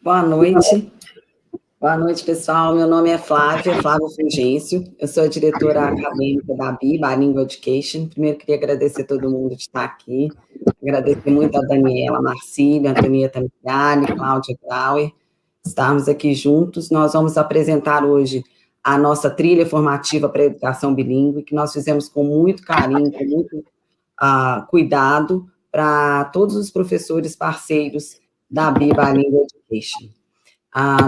Boa noite. Boa noite, pessoal. Meu nome é Flávia Fulgêncio. Eu sou a diretora acadêmica da BI, Bilingual Education. Primeiro, queria agradecer a todo mundo de estar aqui. Agradecer muito a Daniela, a Marcília, a Antonieta Migali, Cláudia Grauer, estarmos aqui juntos. Nós vamos apresentar hoje a nossa trilha formativa para a educação bilíngue, que nós fizemos com muito carinho, com muito cuidado, para todos os professores parceiros da BI, Bilingual Education.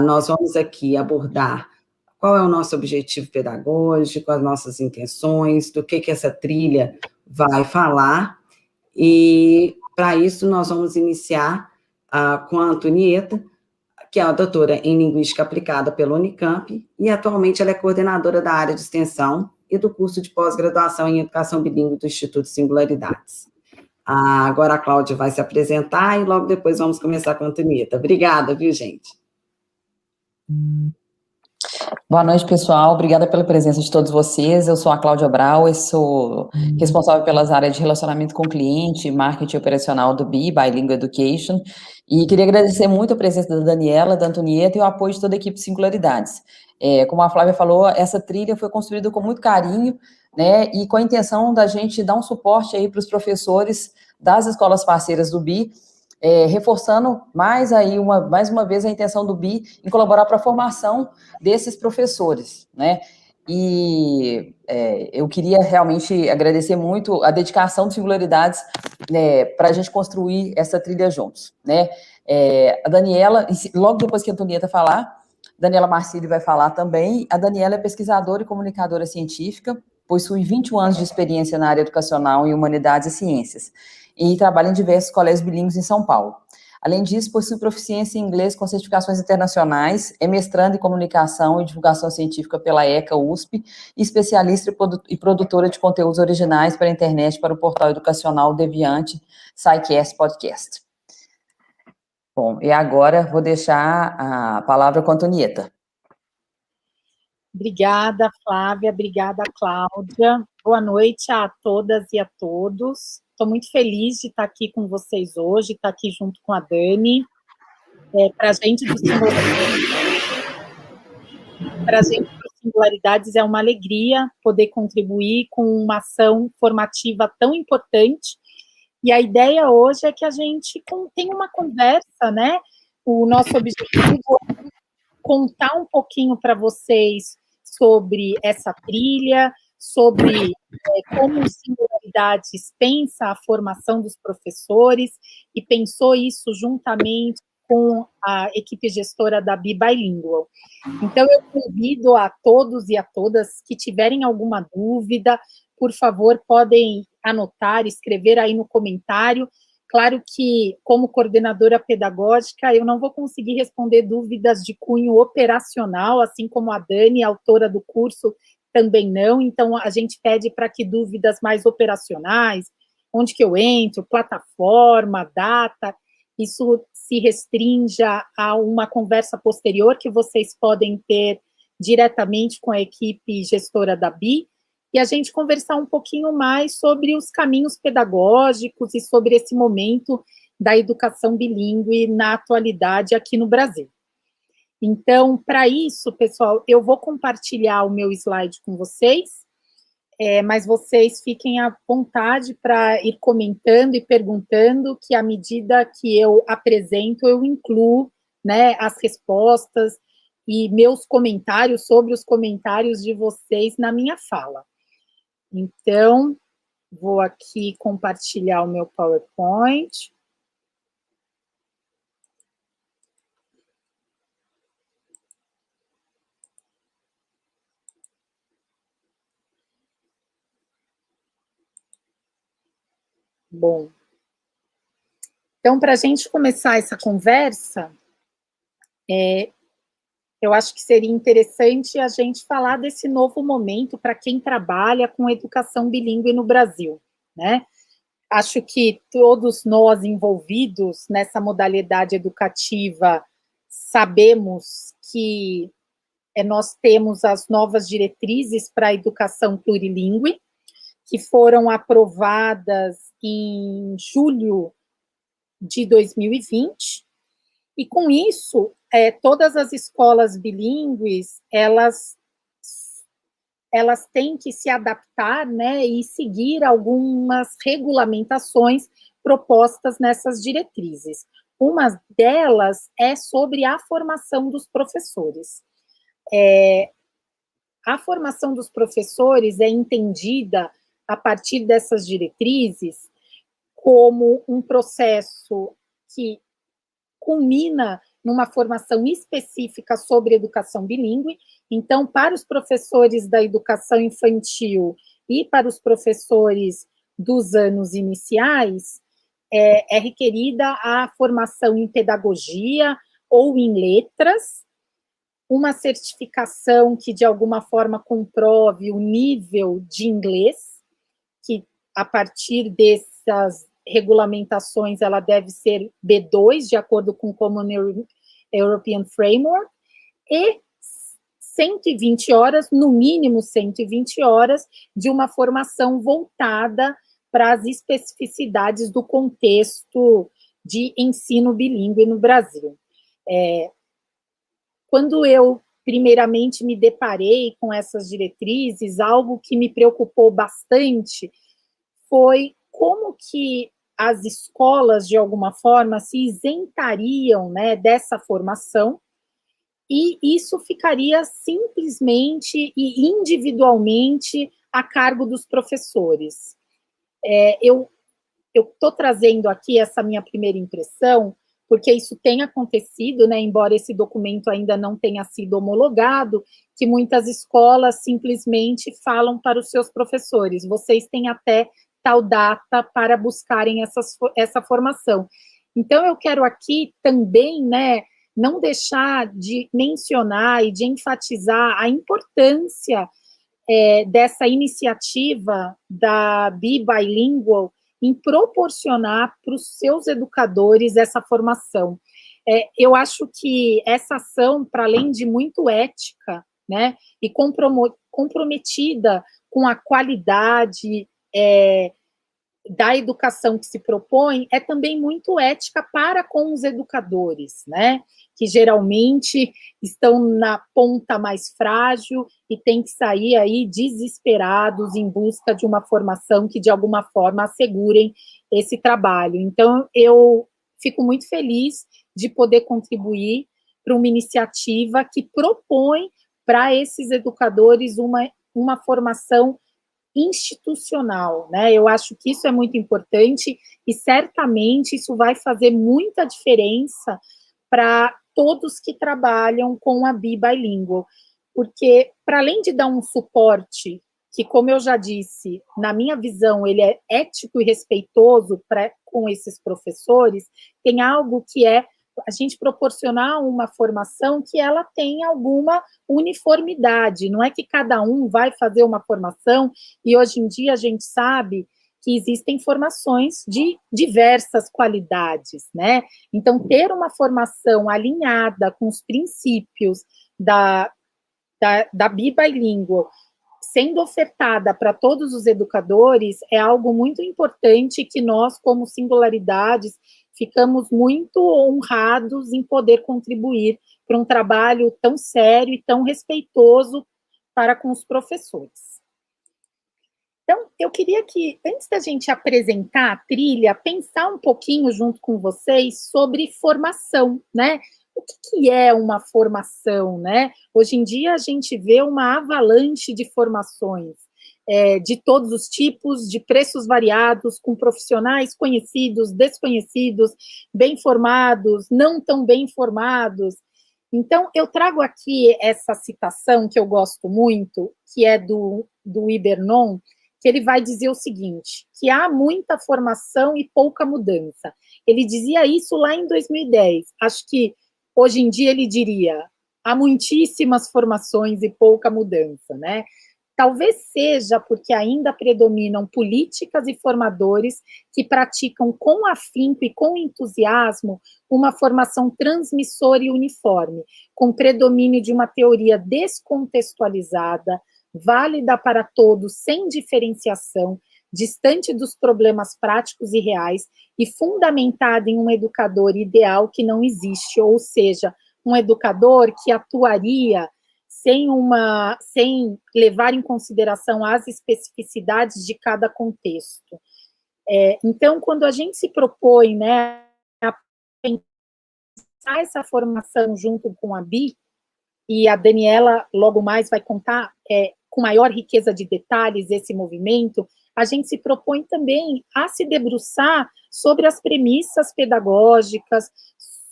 Nós vamos aqui abordar qual é o nosso objetivo pedagógico, as nossas intenções, do que essa trilha vai falar, e para isso nós vamos iniciar com a Antonieta, que é a doutora em Linguística Aplicada pela Unicamp, e atualmente ela é coordenadora da área de extensão e do curso de pós-graduação em Educação Bilíngue do Instituto Singularidades. Agora a Cláudia vai se apresentar e logo depois vamos começar com a Antonieta. Obrigada, viu, gente? Boa noite, pessoal. Obrigada pela presença de todos vocês. Eu sou a Cláudia Brau, eu sou responsável pelas áreas de relacionamento com o cliente, marketing operacional do BI, Bilingual Education, e queria agradecer muito a presença da Daniela, da Antonieta e o apoio de toda a equipe Singularidades. Como a Flávia falou, essa trilha foi construída com muito carinho, né, e com a intenção da gente dar um suporte aí para os professores das escolas parceiras do BI, reforçando mais uma vez a intenção do BI em colaborar para a formação desses professores, né? E eu queria realmente agradecer muito a dedicação de Singularidades, né, para a gente construir essa trilha juntos, né? A Daniela, logo depois que a Antonieta falar, Daniela Marcílio vai falar também. A Daniela é pesquisadora e comunicadora científica, possui 21 anos de experiência na área educacional em humanidades e ciências, e trabalha em diversos colégios bilíngues em São Paulo. Além disso, possui proficiência em inglês com certificações internacionais, é mestranda em comunicação e divulgação científica pela ECA USP, e especialista e produtora de conteúdos originais para a internet para o portal educacional Deviante, SciCast Podcast. Bom, e agora vou deixar a palavra com a Antonieta. Obrigada, Flávia, obrigada, Cláudia. Boa noite a todas e a todos. Estou muito feliz de estar aqui com vocês hoje, estar aqui junto com a Dani. Para a gente do Singularidades é uma alegria poder contribuir com uma ação formativa tão importante. E a ideia hoje é que a gente tenha uma conversa, né? O nosso objetivo é contar um pouquinho para vocês sobre essa trilha, sobre como o Singularidades pensa a formação dos professores e pensou isso juntamente com a equipe gestora da BI Bilingual. Então, eu convido a todos e a todas que tiverem alguma dúvida, por favor, podem anotar, escrever aí no comentário. Claro que, como coordenadora pedagógica, eu não vou conseguir responder dúvidas de cunho operacional, assim como a Dani, autora do curso, também não. Então, a gente pede para que dúvidas mais operacionais, onde que eu entro, plataforma, data, isso se restrinja a uma conversa posterior que vocês podem ter diretamente com a equipe gestora da BI, e a gente conversar um pouquinho mais sobre os caminhos pedagógicos e sobre esse momento da educação bilíngue na atualidade aqui no Brasil. Então, para isso, pessoal, eu vou compartilhar o meu slide com vocês, mas vocês fiquem à vontade para ir comentando e perguntando, que à medida que eu apresento, eu incluo, né, as respostas e meus comentários sobre os comentários de vocês na minha fala. Então, vou aqui compartilhar o meu PowerPoint. Bom, então, para a gente começar essa conversa, eu acho que seria interessante a gente falar desse novo momento para quem trabalha com educação bilíngue no Brasil, né? Acho que todos nós envolvidos nessa modalidade educativa sabemos que nós temos as novas diretrizes para a educação plurilíngue, que foram aprovadas em julho de 2020, E com isso, todas as escolas bilíngues, elas têm que se adaptar, né, e seguir algumas regulamentações propostas nessas diretrizes. Uma delas é sobre a formação dos professores. A formação dos professores é entendida, a partir dessas diretrizes, como um processo que culmina numa formação específica sobre educação bilíngue. Então, para os professores da educação infantil e para os professores dos anos iniciais, é requerida a formação em pedagogia ou em letras, uma certificação que, de alguma forma, comprove o nível de inglês, que, a partir dessas regulamentações, ela deve ser B2, de acordo com o Common European Framework, e 120 horas, no mínimo 120 horas, de uma formação voltada para as especificidades do contexto de ensino bilíngue no Brasil. Quando eu, primeiramente, me deparei com essas diretrizes, algo que me preocupou bastante foi como que as escolas, de alguma forma, se isentariam, né, dessa formação, e isso ficaria simplesmente e individualmente a cargo dos professores. Eu estou trazendo aqui essa minha primeira impressão, porque isso tem acontecido, né, embora esse documento ainda não tenha sido homologado, que muitas escolas simplesmente falam para os seus professores, vocês têm até tal data para buscarem essa formação. Então, eu quero aqui também, né, não deixar de mencionar e de enfatizar a importância dessa iniciativa da Be Bilingual em proporcionar para os seus educadores essa formação. Eu acho que essa ação, para além de muito ética, né, e comprometida com a qualidade da educação que se propõe, é também muito ética para com os educadores, né, que geralmente estão na ponta mais frágil e têm que sair aí desesperados em busca de uma formação que, de alguma forma, assegurem esse trabalho. Então, eu fico muito feliz de poder contribuir para uma iniciativa que propõe para esses educadores uma formação institucional, né? Eu acho que isso é muito importante e certamente isso vai fazer muita diferença para todos que trabalham com a Be Bilingual, porque, para além de dar um suporte, que, como eu já disse, na minha visão, ele é ético e respeitoso com esses professores, tem algo que é a gente proporcionar uma formação que ela tenha alguma uniformidade, não é que cada um vai fazer uma formação, e hoje em dia a gente sabe que existem formações de diversas qualidades, né? Então, ter uma formação alinhada com os princípios da Be Bilingual, sendo ofertada para todos os educadores, é algo muito importante que nós, como Singularidades, ficamos muito honrados em poder contribuir para um trabalho tão sério e tão respeitoso para com os professores. Então, eu queria que, antes da gente apresentar a trilha, pensar um pouquinho junto com vocês sobre formação, né? O que é uma formação, né? Hoje em dia a gente vê uma avalanche de formações, de todos os tipos, de preços variados, com profissionais conhecidos, desconhecidos, bem formados, não tão bem formados. Então, eu trago aqui essa citação que eu gosto muito, que é do Ibernon, que ele vai dizer o seguinte, que há muita formação e pouca mudança. Ele dizia isso lá em 2010. Acho que hoje em dia ele diria, há muitíssimas formações e pouca mudança, né? Talvez seja porque ainda predominam políticas e formadores que praticam com afinco e com entusiasmo uma formação transmissora e uniforme, com predomínio de uma teoria descontextualizada, válida para todos, sem diferenciação, distante dos problemas práticos e reais e fundamentada em um educador ideal que não existe, ou seja, um educador que atuaria sem levar em consideração as especificidades de cada contexto. Então, quando a gente se propõe, né, a pensar essa formação junto com a Bi, e a Daniela logo mais vai contar com maior riqueza de detalhes esse movimento, a gente se propõe também a se debruçar sobre as premissas pedagógicas,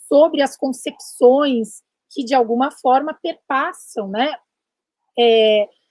sobre as concepções que, de alguma forma, perpassam, né,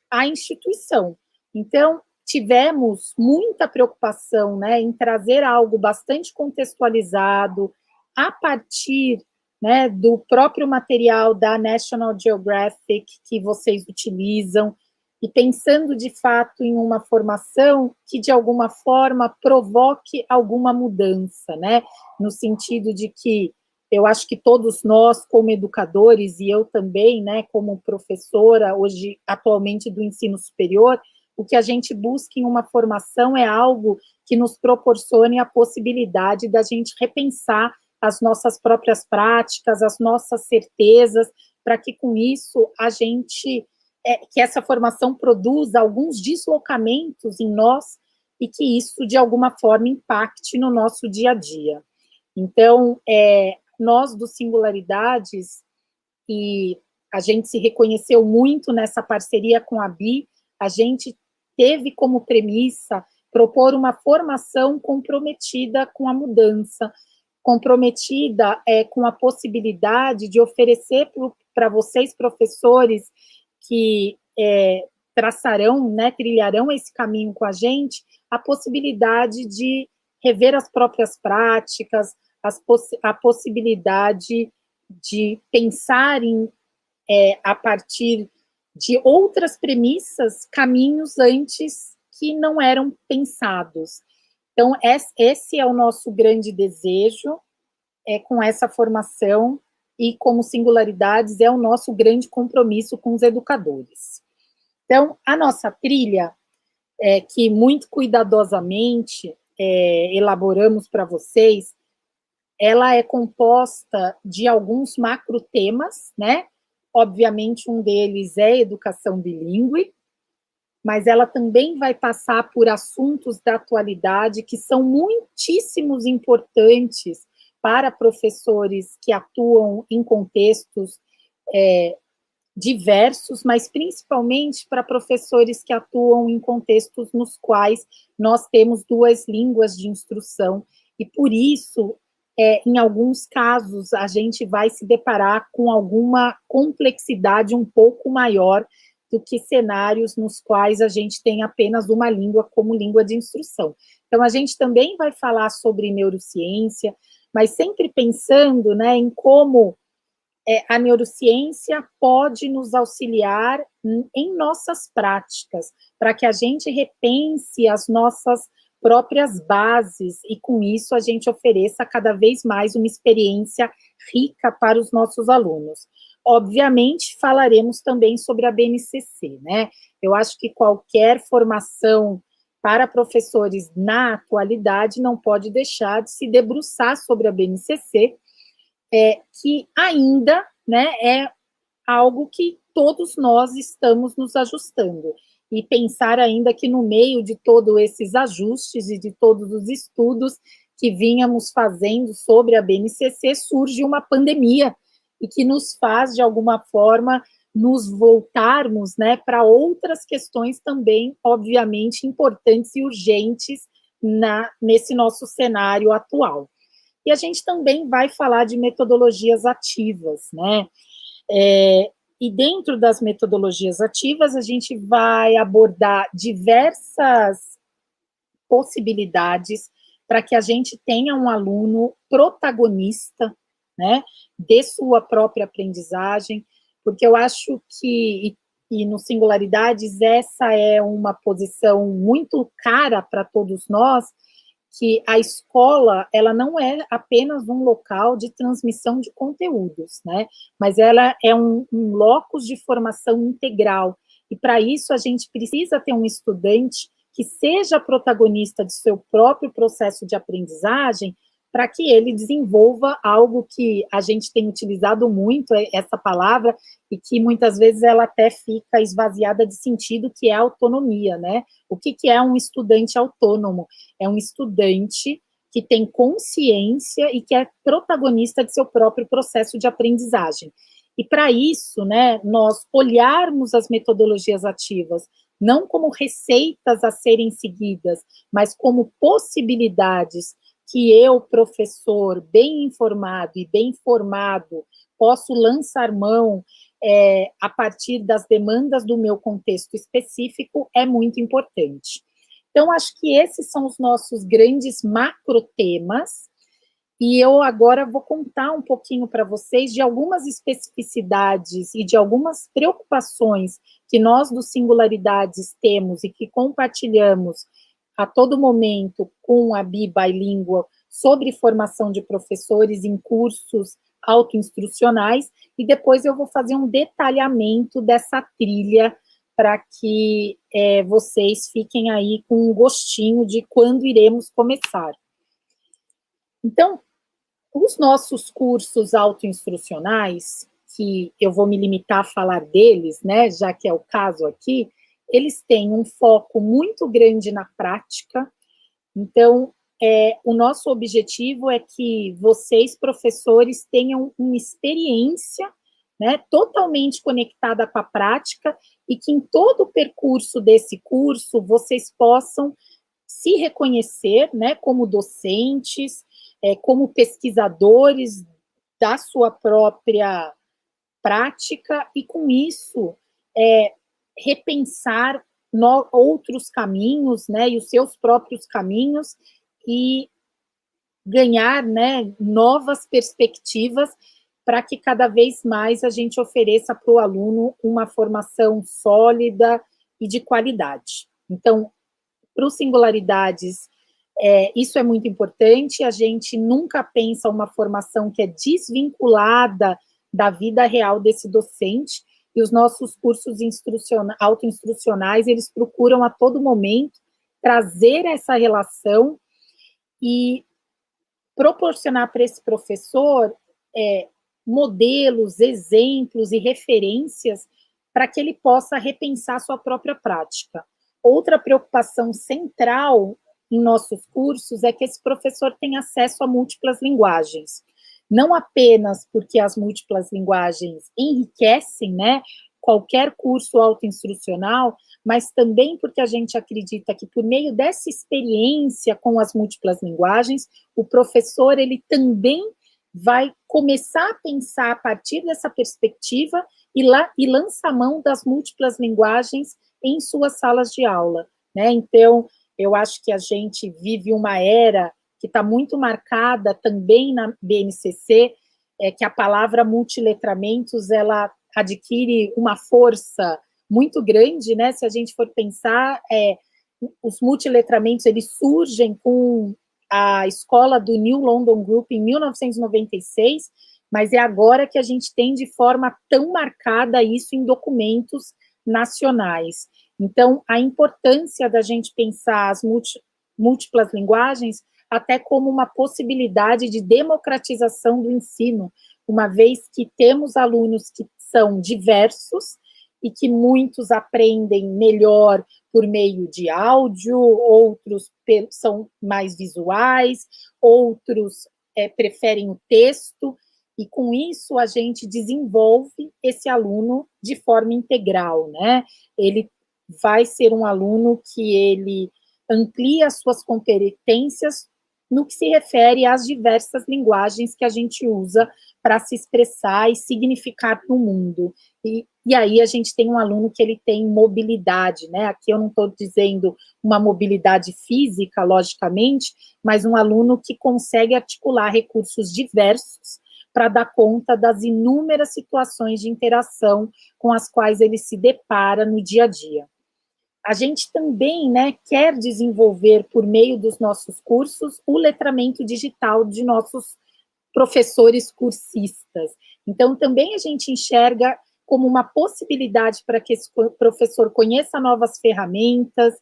a instituição. Então, tivemos muita preocupação, né, em trazer algo bastante contextualizado, a partir, né, do próprio material da National Geographic que vocês utilizam, e pensando, de fato, em uma formação que, de alguma forma, provoque alguma mudança, né, no sentido de que eu acho que todos nós, como educadores, e eu também, né, como professora, hoje, atualmente, do ensino superior, o que a gente busca em uma formação é algo que nos proporcione a possibilidade da gente repensar as nossas próprias práticas, as nossas certezas, para que, com isso, a gente, que essa formação produza alguns deslocamentos em nós e que isso, de alguma forma, impacte no nosso dia a dia. Então, nós, do Singularidades, e a gente se reconheceu muito nessa parceria com a Bi, a gente teve como premissa propor uma formação comprometida com a mudança, comprometida com a possibilidade de oferecer para vocês, professores, que traçarão, né, trilharão esse caminho com a gente, a possibilidade de rever as próprias práticas, a possibilidade de pensar a partir de outras premissas, caminhos antes que não eram pensados. Então, esse é o nosso grande desejo com essa formação, e como Singularidades é o nosso grande compromisso com os educadores. Então, a nossa trilha, que muito cuidadosamente elaboramos para vocês, ela é composta de alguns macrotemas, né? Obviamente, um deles é educação bilíngue, mas ela também vai passar por assuntos da atualidade que são muitíssimos importantes para professores que atuam em contextos diversos, mas principalmente para professores que atuam em contextos nos quais nós temos duas línguas de instrução, e por isso, em alguns casos, a gente vai se deparar com alguma complexidade um pouco maior do que cenários nos quais a gente tem apenas uma língua como língua de instrução. Então, a gente também vai falar sobre neurociência, mas sempre pensando, né, em como a neurociência pode nos auxiliar em nossas práticas, para que a gente repense as nossas próprias bases, e com isso a gente ofereça cada vez mais uma experiência rica para os nossos alunos. Obviamente, falaremos também sobre a BNCC, né? Eu acho que qualquer formação para professores na atualidade não pode deixar de se debruçar sobre a BNCC, que ainda, né, é algo que todos nós estamos nos ajustando. E pensar ainda que no meio de todos esses ajustes e de todos os estudos que vínhamos fazendo sobre a BNCC, surge uma pandemia, e que nos faz, de alguma forma, nos voltarmos, né, para outras questões também, obviamente, importantes e urgentes nesse nosso cenário atual. E a gente também vai falar de metodologias ativas, né? E dentro das metodologias ativas, a gente vai abordar diversas possibilidades para que a gente tenha um aluno protagonista, né, de sua própria aprendizagem, porque eu acho que, e no Singularidades, essa é uma posição muito cara para todos nós, que a escola, ela não é apenas um local de transmissão de conteúdos, né, mas ela é um locus de formação integral, e para isso a gente precisa ter um estudante que seja protagonista de seu próprio processo de aprendizagem, para que ele desenvolva algo que a gente tem utilizado muito, essa palavra, e que muitas vezes ela até fica esvaziada de sentido, que é a autonomia, né? O que é um estudante autônomo? É um estudante que tem consciência e que é protagonista de seu próprio processo de aprendizagem. E para isso, né, nós olharmos as metodologias ativas não como receitas a serem seguidas, mas como possibilidades que eu, professor, bem informado e bem formado, posso lançar mão a partir das demandas do meu contexto específico, é muito importante. Então, acho que esses são os nossos grandes macrotemas, e eu agora vou contar um pouquinho para vocês de algumas especificidades e de algumas preocupações que nós do Singularidades temos e que compartilhamos a todo momento com a BI Bilíngue sobre formação de professores em cursos autoinstrucionais, e depois eu vou fazer um detalhamento dessa trilha para que vocês fiquem aí com um gostinho de quando iremos começar. Então, os nossos cursos autoinstrucionais, que eu vou me limitar a falar deles, né, já que é o caso aqui, eles têm um foco muito grande na prática. Então, o nosso objetivo é que vocês, professores, tenham uma experiência, né, totalmente conectada com a prática, e que em todo o percurso desse curso vocês possam se reconhecer, né, como docentes, como pesquisadores da sua própria prática, e com isso repensar outros caminhos, né, e os seus próprios caminhos, e ganhar, né, novas perspectivas para que cada vez mais a gente ofereça para o aluno uma formação sólida e de qualidade. Então, para os Singularidades, isso é muito importante. A gente nunca pensa uma formação que é desvinculada da vida real desse docente, e os nossos cursos autoinstrucionais, eles procuram a todo momento trazer essa relação e proporcionar para esse professor modelos, exemplos e referências para que ele possa repensar sua própria prática. Outra preocupação central em nossos cursos é que esse professor tenha acesso a múltiplas linguagens. Não apenas porque as múltiplas linguagens enriquecem, né, qualquer curso autoinstrucional, mas também porque a gente acredita que, por meio dessa experiência com as múltiplas linguagens, o professor ele também vai começar a pensar a partir dessa perspectiva e lança a mão das múltiplas linguagens em suas salas de aula, né? Então, eu acho que a gente vive uma era que está muito marcada também na BNCC, que a palavra multiletramentos, ela adquire uma força muito grande, né? Se a gente for pensar, os multiletramentos, eles surgem com a escola do New London Group em 1996, mas é agora que a gente tem de forma tão marcada isso em documentos nacionais. Então, a importância da gente pensar as múltiplas linguagens até como uma possibilidade de democratização do ensino, uma vez que temos alunos que são diversos e que muitos aprendem melhor por meio de áudio, outros são mais visuais, outros preferem o texto, e com isso a gente desenvolve esse aluno de forma integral, né? Ele vai ser um aluno que ele amplia as suas competências no que se refere às diversas linguagens que a gente usa para se expressar e significar no mundo. E aí a gente tem um aluno que ele tem mobilidade, né? Aqui eu não estou dizendo uma mobilidade física, logicamente, mas um aluno que consegue articular recursos diversos para dar conta das inúmeras situações de interação com as quais ele se depara no dia a dia. A gente também, né, quer desenvolver, por meio dos nossos cursos, o letramento digital de nossos professores cursistas. Então, também a gente enxerga como uma possibilidade para que esse professor conheça novas ferramentas,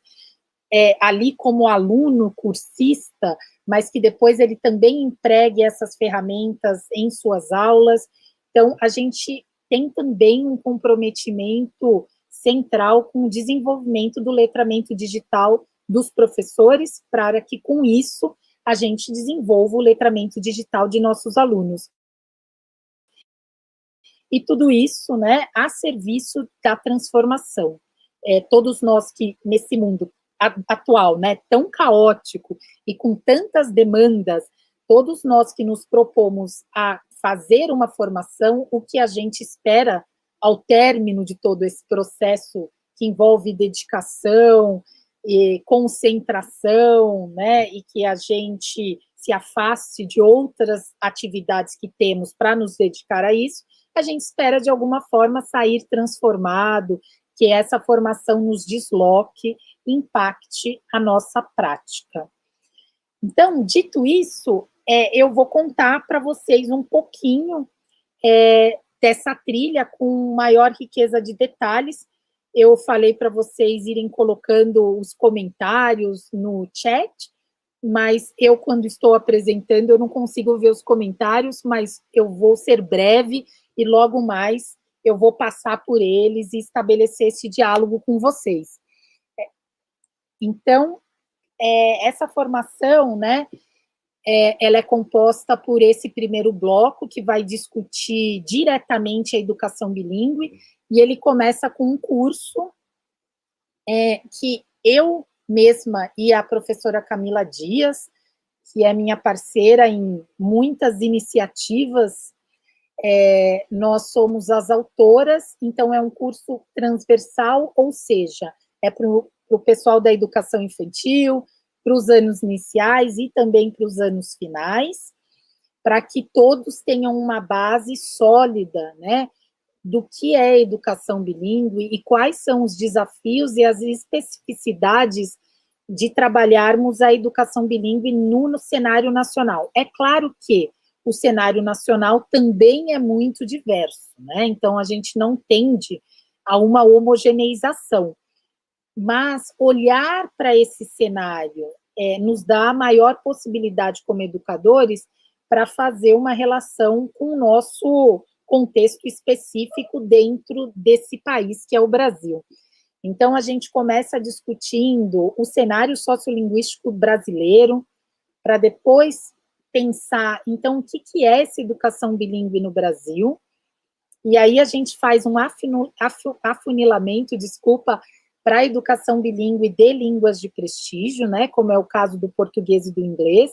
ali como aluno cursista, mas que depois ele também empregue essas ferramentas em suas aulas. Então, a gente tem também um comprometimento central com o desenvolvimento do letramento digital dos professores, para que, com isso, a gente desenvolva o letramento digital de nossos alunos. E tudo isso, né, a serviço da transformação. Todos nós que, nesse mundo atual, né, tão caótico e com tantas demandas, todos nós que nos propomos a fazer uma formação, o que a gente espera ao término de todo esse processo que envolve dedicação e concentração, né, e que a gente se afaste de outras atividades que temos para nos dedicar a isso, a gente espera, de alguma forma, sair transformado, que essa formação nos desloque, impacte a nossa prática. Então, dito isso, eu vou contar para vocês um pouquinho dessa trilha com maior riqueza de detalhes. Eu falei para vocês irem colocando os comentários no chat, mas eu, quando estou apresentando, eu não consigo ver os comentários, mas eu vou ser breve e logo mais eu vou passar por eles e estabelecer esse diálogo com vocês. Então, essa formação, né, ela é composta por esse primeiro bloco, que vai discutir diretamente a educação bilíngue, e ele começa com um curso que eu mesma e a professora Camila Dias, que é minha parceira em muitas iniciativas, nós somos as autoras, então é um curso transversal, ou seja, é para o pessoal da educação infantil, para os anos iniciais e também para os anos finais, para que todos tenham uma base sólida, né, do que é educação bilíngue e quais são os desafios e as especificidades de trabalharmos a educação bilíngue no cenário nacional. É claro que o cenário nacional também é muito diverso, né? Então, a gente não tende a uma homogeneização, mas olhar para esse cenário nos dá a maior possibilidade, como educadores, para fazer uma relação com o nosso contexto específico dentro desse país, que é o Brasil. Então, a gente começa discutindo o cenário sociolinguístico brasileiro, para depois pensar, então, o que é essa educação bilíngue no Brasil, e aí a gente faz um afunilamento, para a educação bilíngue de línguas de prestígio, né, como é o caso do português e do inglês,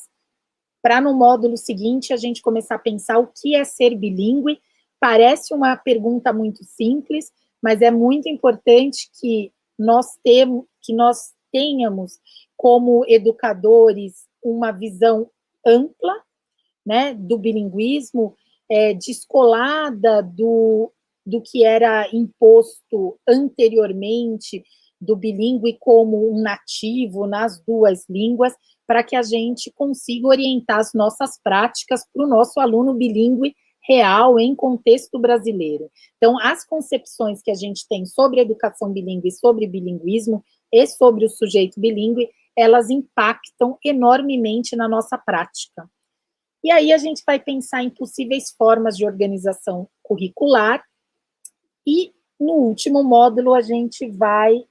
para no módulo seguinte a gente começar a pensar o que é ser bilíngue. Parece uma pergunta muito simples, mas é muito importante que nós tenhamos como educadores uma visão ampla, né, do bilinguismo, descolada do que era imposto anteriormente, do bilíngue como um nativo nas duas línguas, para que a gente consiga orientar as nossas práticas para o nosso aluno bilíngue real, em contexto brasileiro. Então, as concepções que a gente tem sobre educação bilíngue, sobre bilinguismo e sobre o sujeito bilíngue, elas impactam enormemente na nossa prática. E aí a gente vai pensar em possíveis formas de organização curricular, e no último módulo a gente vai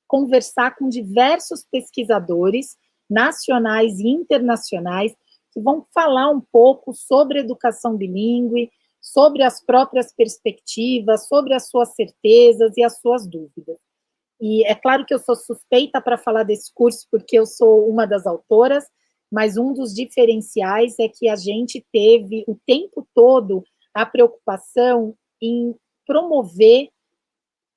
conversar com diversos pesquisadores nacionais e internacionais que vão falar um pouco sobre educação bilíngue, sobre as próprias perspectivas, sobre as suas certezas e as suas dúvidas. E é claro que eu sou suspeita para falar desse curso, porque eu sou uma das autoras, mas um dos diferenciais é que a gente teve o tempo todo a preocupação em promover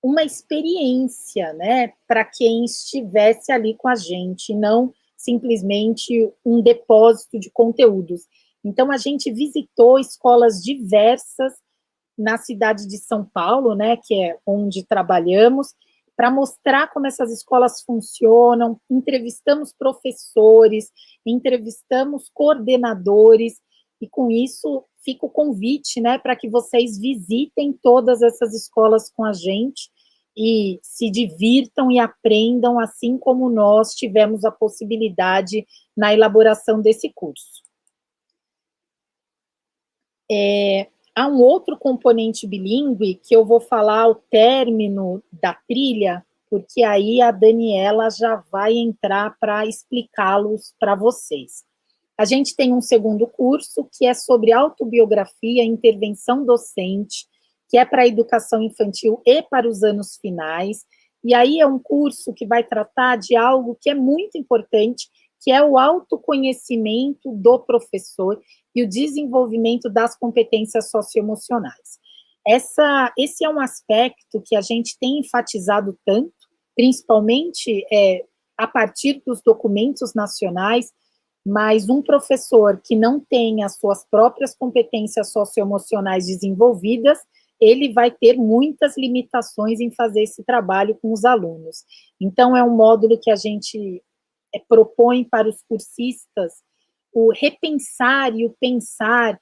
uma experiência, né, para quem estivesse ali com a gente, não simplesmente um depósito de conteúdos. Então, a gente visitou escolas diversas na cidade de São Paulo, né, que é onde trabalhamos, para mostrar como essas escolas funcionam, entrevistamos professores, entrevistamos coordenadores, e com isso fica o convite, né, para que vocês visitem todas essas escolas com a gente, e se divirtam e aprendam, assim como nós tivemos a possibilidade na elaboração desse curso. Há um outro componente bilíngue que eu vou falar ao término da trilha, porque aí a Daniela já vai entrar para explicá-los para vocês. A gente tem um segundo curso que é sobre autobiografia e intervenção docente, que é para a educação infantil e para os anos finais, e aí é um curso que vai tratar de algo que é muito importante, que é o autoconhecimento do professor e o desenvolvimento das competências socioemocionais. Esse é um aspecto que a gente tem enfatizado tanto, principalmente a partir dos documentos nacionais, mas um professor que não tem as suas próprias competências socioemocionais desenvolvidas, ele vai ter muitas limitações em fazer esse trabalho com os alunos. Então, é um módulo que a gente propõe para os cursistas o repensar e o pensar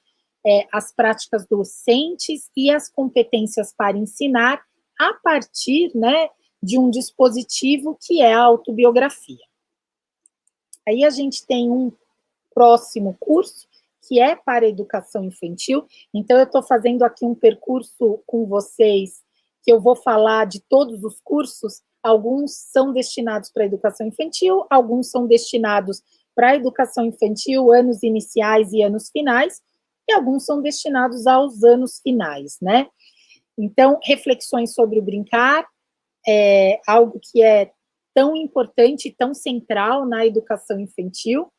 as práticas docentes e as competências para ensinar a partir, né, de um dispositivo que é a autobiografia. Aí a gente tem um próximo curso, que é para a educação infantil. Então, eu estou fazendo aqui um percurso com vocês, que eu vou falar de todos os cursos. Alguns são destinados para a educação infantil, alguns são destinados para a educação infantil, anos iniciais e anos finais, e alguns são destinados aos anos finais, né? Então, reflexões sobre o brincar, algo que é tão importante, tão central na educação infantil,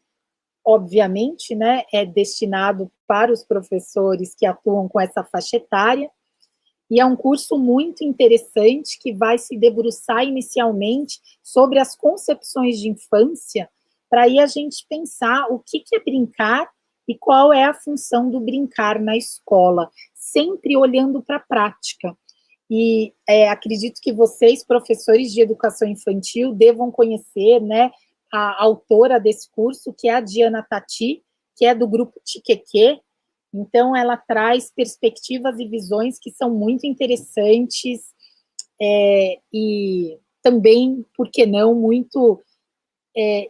obviamente, né, é destinado para os professores que atuam com essa faixa etária, e é um curso muito interessante que vai se debruçar inicialmente sobre as concepções de infância, para aí a gente pensar o que é brincar e qual é a função do brincar na escola, sempre olhando para a prática. E acredito que vocês, professores de educação infantil, devam conhecer, né, a autora desse curso, que é a Diana Tati, que é do grupo Tiqueque. Então, ela traz perspectivas e visões que são muito interessantes e também, por que não, muito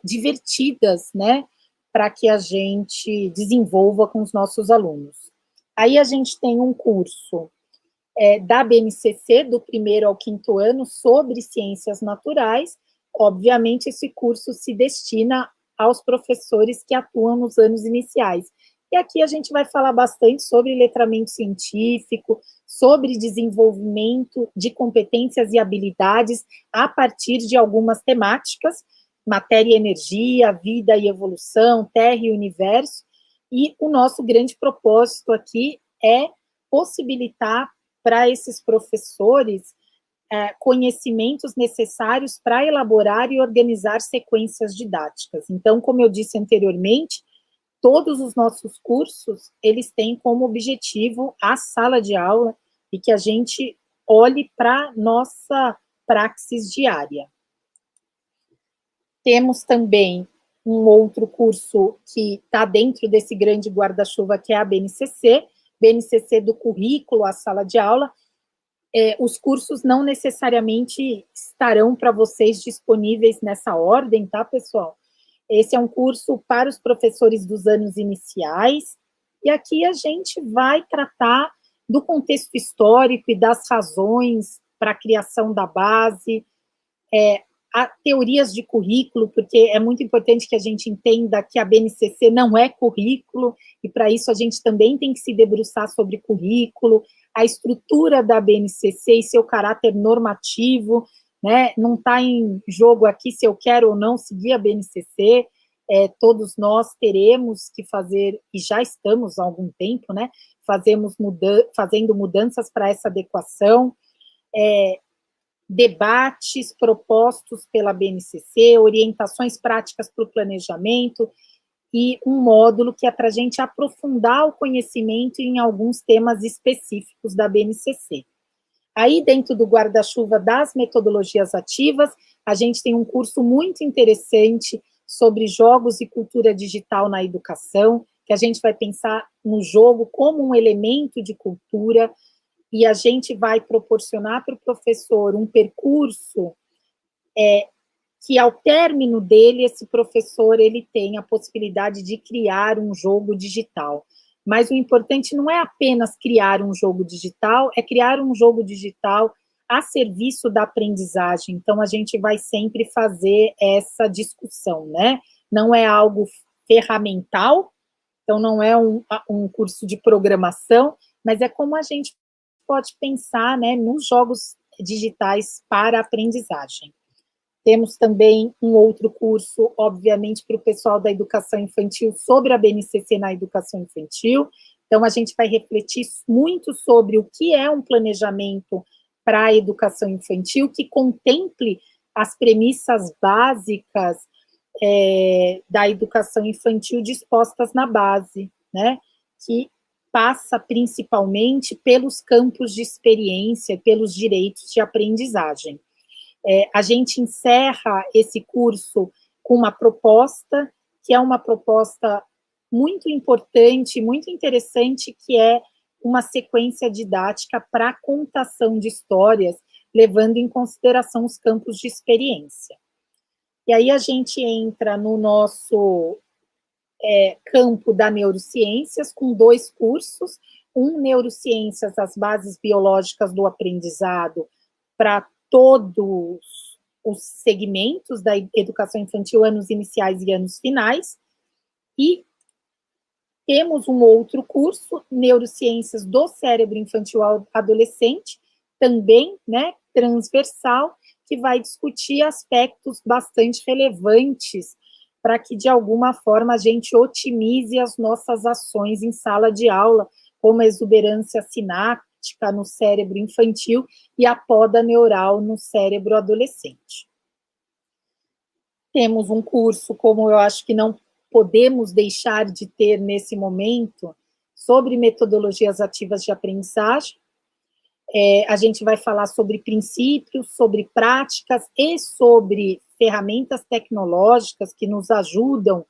divertidas, né, para que a gente desenvolva com os nossos alunos. Aí a gente tem um curso da BNCC, do 1º ao 5º ano, sobre ciências naturais. Obviamente, esse curso se destina aos professores que atuam nos anos iniciais. E aqui a gente vai falar bastante sobre letramento científico, sobre desenvolvimento de competências e habilidades a partir de algumas temáticas, matéria e energia, vida e evolução, terra e universo, e o nosso grande propósito aqui é possibilitar para esses professores conhecimentos necessários para elaborar e organizar sequências didáticas. Então, como eu disse anteriormente, todos os nossos cursos, eles têm como objetivo a sala de aula e que a gente olhe para nossa praxis diária. Temos também um outro curso que está dentro desse grande guarda-chuva, que é a BNCC do currículo à sala de aula. Os cursos não necessariamente estarão para vocês disponíveis nessa ordem, tá, pessoal? Esse é um curso para os professores dos anos iniciais, e aqui a gente vai tratar do contexto histórico e das razões para a criação da base, teorias de currículo, porque é muito importante que a gente entenda que a BNCC não é currículo, e para isso a gente também tem que se debruçar sobre currículo, a estrutura da BNCC e seu caráter normativo, né? Não está em jogo aqui se eu quero ou não seguir a BNCC, todos nós teremos que fazer, e já estamos há algum tempo, né, fazendo mudanças para essa adequação, debates propostos pela BNCC, orientações práticas para o planejamento, e um módulo que é para a gente aprofundar o conhecimento em alguns temas específicos da BNCC. Aí, dentro do guarda-chuva das metodologias ativas, a gente tem um curso muito interessante sobre jogos e cultura digital na educação, que a gente vai pensar no jogo como um elemento de cultura, e a gente vai proporcionar para o professor um percurso que, ao término dele, esse professor ele tem a possibilidade de criar um jogo digital. Mas o importante não é apenas criar um jogo digital, é criar um jogo digital a serviço da aprendizagem. Então, a gente vai sempre fazer essa discussão, né? Não é algo ferramental, então não é um curso de programação, mas é como a gente pode pensar, né, nos jogos digitais para aprendizagem. Temos também um outro curso, obviamente, para o pessoal da educação infantil, sobre a BNCC na educação infantil. Então, a gente vai refletir muito sobre o que é um planejamento para a educação infantil, que contemple as premissas básicas da educação infantil dispostas na base, né? Que passa principalmente pelos campos de experiência, pelos direitos de aprendizagem. A gente encerra esse curso com uma proposta, que é uma proposta muito importante, muito interessante, que é uma sequência didática para contação de histórias, levando em consideração os campos de experiência. E aí a gente entra no nosso campo da neurociências, com 2 cursos, um Neurociências, as bases biológicas do aprendizado, para todos os segmentos da educação infantil, anos iniciais e anos finais, e temos um outro curso, Neurociências do Cérebro Infantil Adolescente, também, né, transversal, que vai discutir aspectos bastante relevantes para que, de alguma forma, a gente otimize as nossas ações em sala de aula, como a exuberância sináptica no cérebro infantil e a poda neural no cérebro adolescente. Temos um curso, como eu acho que não podemos deixar de ter nesse momento, sobre metodologias ativas de aprendizagem. A gente vai falar sobre princípios, sobre práticas e sobre ferramentas tecnológicas que nos ajudam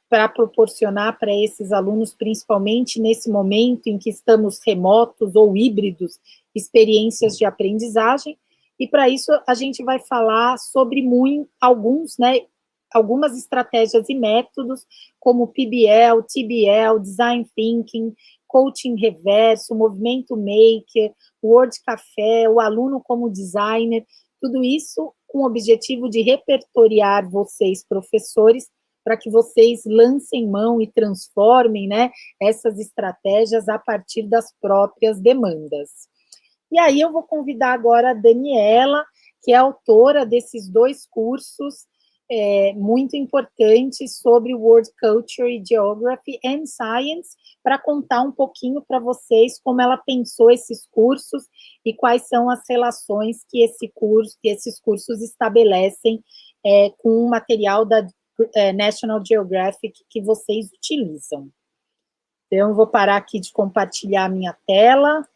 para proporcionar para esses alunos, principalmente nesse momento em que estamos remotos ou híbridos, experiências de aprendizagem. E para isso a gente vai falar sobre algumas estratégias e métodos, como PBL, TBL, Design Thinking, Coaching Reverso, Movimento Maker, Word Café, o aluno como designer, tudo isso com o objetivo de repertoriar vocês, professores, para que vocês lancem mão e transformem, né, essas estratégias a partir das próprias demandas. E aí eu vou convidar agora a Daniela, que é autora desses 2 cursos muito importantes sobre World Culture, Geography and Science, para contar um pouquinho para vocês como ela pensou esses cursos e quais são as relações que esses cursos estabelecem com o material da National Geographic que vocês utilizam. Então, eu vou parar aqui de compartilhar a minha tela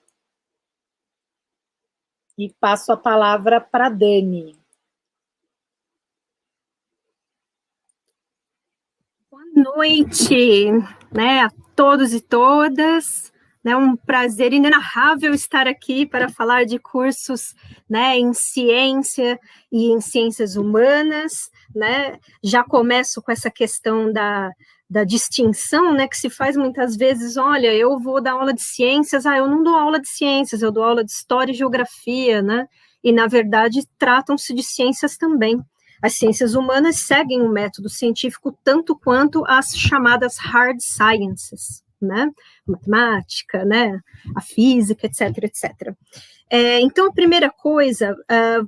e passo a palavra para a Dani. Boa noite, né, a todos e todas. É um prazer inenarrável estar aqui para falar de cursos, né, em ciência e em ciências humanas, né. Já começo com essa questão da distinção, né, que se faz muitas vezes. Olha, eu vou dar aula de ciências, eu não dou aula de ciências, eu dou aula de história e geografia, né, e na verdade tratam-se de ciências também. As ciências humanas seguem o método científico tanto quanto as chamadas hard sciences, né, matemática, né, a física, etc, etc. Então, a primeira coisa,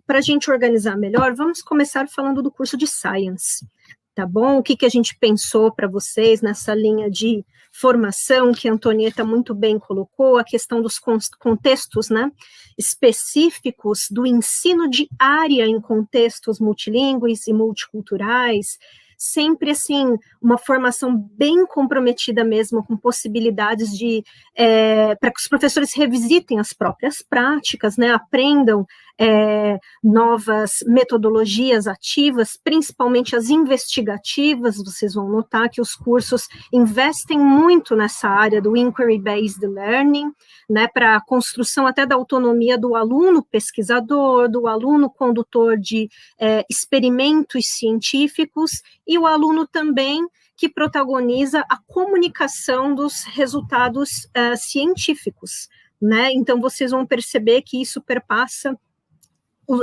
para a gente organizar melhor, vamos começar falando do curso de Science, tá bom? O que a gente pensou para vocês nessa linha de formação que a Antonieta muito bem colocou, a questão dos contextos, né, específicos do ensino de área em contextos multilingües e multiculturais, sempre, assim, uma formação bem comprometida mesmo, com possibilidades de, para que os professores revisitem as próprias práticas, né, aprendam novas metodologias ativas, principalmente as investigativas. Vocês vão notar que os cursos investem muito nessa área do Inquiry-Based Learning, né, para a construção até da autonomia do aluno pesquisador, do aluno condutor de experimentos científicos, e o aluno também que protagoniza a comunicação dos resultados científicos, né? Então, vocês vão perceber que isso perpassa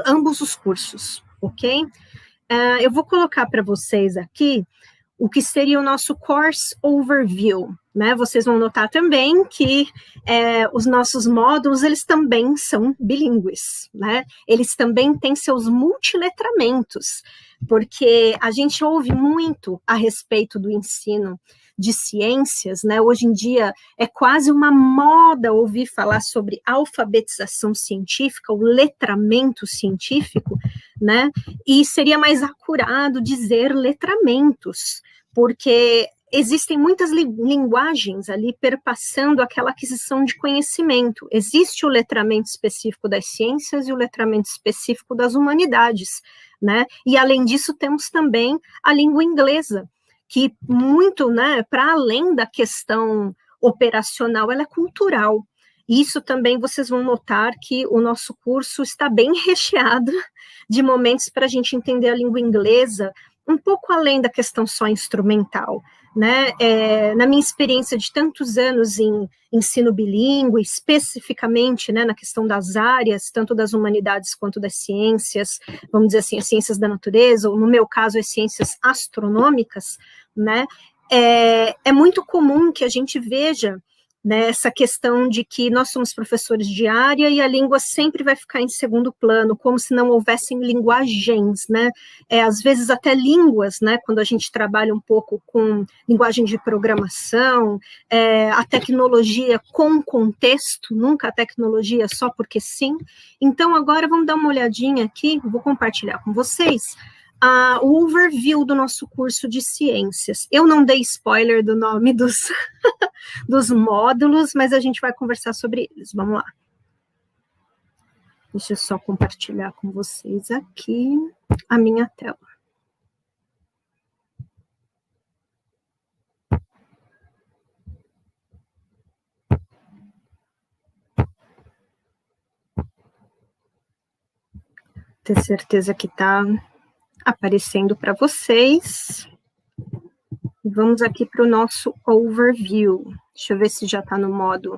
ambos os cursos, ok? Eu vou colocar para vocês aqui o que seria o nosso course overview, né? Vocês vão notar também que os nossos módulos, eles também são bilíngues, né? Eles também têm seus multiletramentos, porque a gente ouve muito a respeito do ensino de ciências, né? Hoje em dia é quase uma moda ouvir falar sobre alfabetização científica, o letramento científico, né? E seria mais acurado dizer letramentos, porque existem muitas linguagens ali perpassando aquela aquisição de conhecimento. Existe o letramento específico das ciências e o letramento específico das humanidades, né? E além disso temos também a língua inglesa, que muito, né, para além da questão operacional, ela é cultural. Isso também vocês vão notar que o nosso curso está bem recheado de momentos para a gente entender a língua inglesa, um pouco além da questão só instrumental, né? Na minha experiência de tantos anos em ensino bilíngue, especificamente, né, na questão das áreas, tanto das humanidades quanto das ciências, vamos dizer assim, as ciências da natureza, ou no meu caso, as ciências astronômicas, né? É muito comum que a gente veja, né, essa questão de que nós somos professores de área e a língua sempre vai ficar em segundo plano, como se não houvessem linguagens, né? Às vezes até línguas, né? Quando a gente trabalha um pouco com linguagem de programação, a tecnologia com contexto, nunca a tecnologia só porque sim. Então, agora vamos dar uma olhadinha aqui, vou compartilhar com vocês o overview do nosso curso de ciências. Eu não dei spoiler do nome dos, dos módulos, mas a gente vai conversar sobre eles. Vamos lá. Deixa eu só compartilhar com vocês aqui a minha tela. Ter certeza que está aparecendo para vocês. Vamos aqui para o nosso overview. Deixa eu ver se já está no modo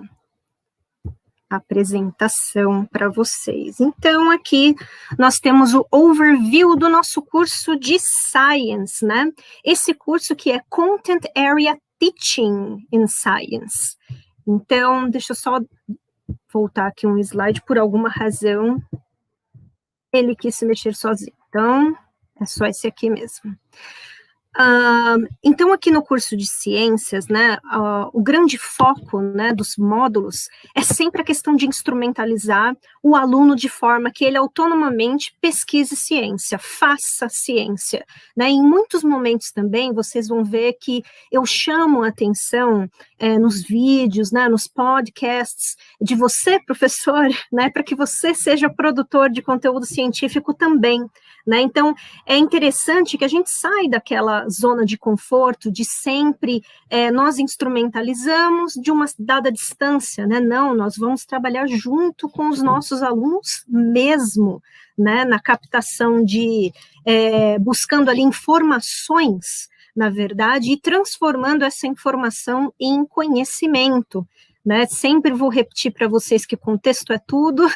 apresentação para vocês. Então, aqui nós temos o overview do nosso curso de Science, né? Esse curso que é Content Area Teaching in Science. Então, deixa eu só voltar aqui um slide, por alguma razão, ele quis se mexer sozinho. Então, é só esse aqui mesmo. Então, aqui no curso de ciências, né, o grande foco, né, dos módulos é sempre a questão de instrumentalizar o aluno de forma que ele autonomamente pesquise ciência, faça ciência, né? Em muitos momentos também vocês vão ver que eu chamo a atenção nos vídeos, né, nos podcasts, de você, professor, né, para que você seja produtor de conteúdo científico também, né? Então, é interessante que a gente saia daquela zona de conforto, de sempre nós instrumentalizamos de uma dada distância, né? Não, nós vamos trabalhar junto com os nossos alunos mesmo, né? Na captação de, buscando ali informações, na verdade, e transformando essa informação em conhecimento, né? Sempre vou repetir para vocês que contexto é tudo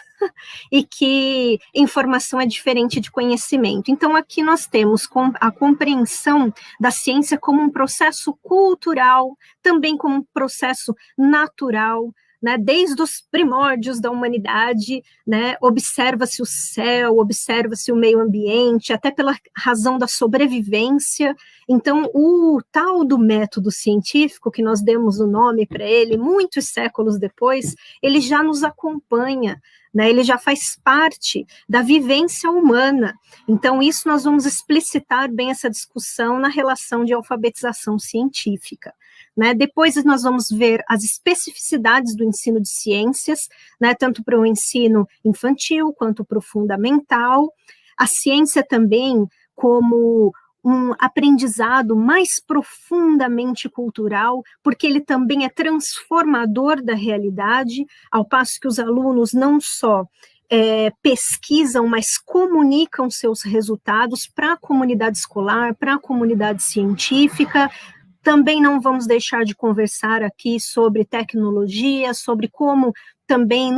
e que informação é diferente de conhecimento. Então, aqui nós temos a compreensão da ciência como um processo cultural, também como um processo natural, né? Desde os primórdios da humanidade, né? Observa-se o céu, observa-se o meio ambiente, até pela razão da sobrevivência. Então, o tal do método científico, que nós demos o nome para ele, muitos séculos depois, ele já nos acompanha, né? Ele já faz parte da vivência humana. Então, isso nós vamos explicitar bem essa discussão na relação de alfabetização científica, né? Depois nós vamos ver as especificidades do ensino de ciências, né? Tanto para o ensino infantil quanto para o fundamental. A ciência também como um aprendizado mais profundamente cultural, porque ele também é transformador da realidade, ao passo que os alunos não só pesquisam, mas comunicam seus resultados para a comunidade escolar, para a comunidade científica. Também não vamos deixar de conversar aqui sobre tecnologia, sobre como também